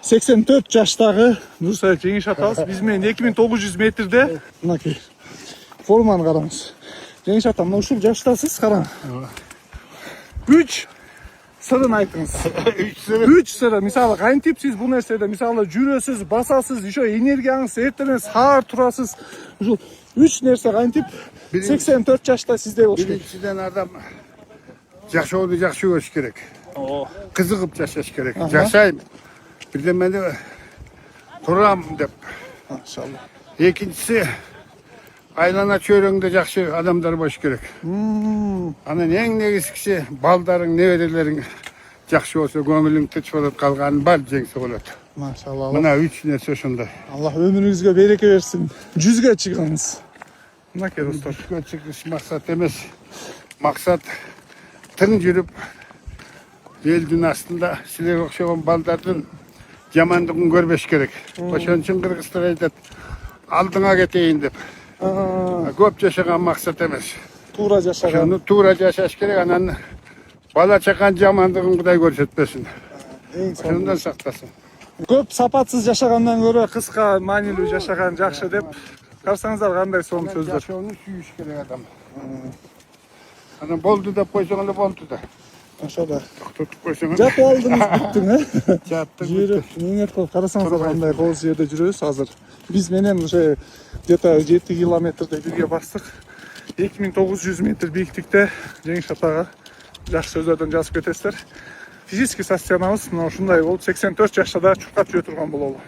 84 жаштагы Нурсаев Жеңиш атабыз биз менен 2900 метрде. Мынакей форманы караңыз. Жеңиш ата, мына ушул жаштасыз, караң. 3 сырын айтыңыз. 3 сыры. Мисалы, кантип сиз бул нерседе мисалы жүрөсүз, басасыз, еще энергияңыз эртең саар турасыз. Ушул 3 нерсе кантип 84 жашта сизде болуш керек. Биринчиден адам жашоону жакшы көрүш керек. Кызыгып жашаш керек. Жашайм. Бирден мен турам деп. Машалла. Экинчиси айлана чөйрөңдө жакшы адамдар болуш керек. Анан эң негизгиси балдарың, неберелериң жакшы болсо, көңүлүң тынч болот, калганын баары жеңсе болот. Машалла. Мына 3 нерсе ошондой. Алла өмүрүңүзгө береке берсин. 100ге чыгыңыз. Мынакей достор. 100ге чыгыш максат эмес. Максат тың жүрүп элдин астында силерге окшогон балдардын жамандыгын көрбөш керек. Ошон үчүн кыргыздар айтат, алдыңа кетейин деп. Көп жашаган максат эмес. Туура жашаган. Ошону туура жашаш керек, анан бала чакан жамандыгын Кудай көрсөтпөсүн. Ошондон сактасын. Көп сапатсыз жашагандан көрө кыска, маанилүү жашаган жакшы деп карасаңыздар кандай сонун сөздөр. Жашоону сүйүш керек адам. Анан болду деп койсоң эле болду да. Ошода. Тутуп койсоң Жатып алдыңыз, бүттүң, жаттың. Жүрүп, эңет кылып карасаңыздар кандай кооз жерде жүрөбүз азыр. Биз менен уже где-то 7 километрде бирге бастык. 2900 метр бийиктикте Жеңиш атага жакшы сөздөрдөн жазып кетесиздер. Физический состояниябыз мына ушундай болуп 84 жашта да чуркап жүрө турган бололу.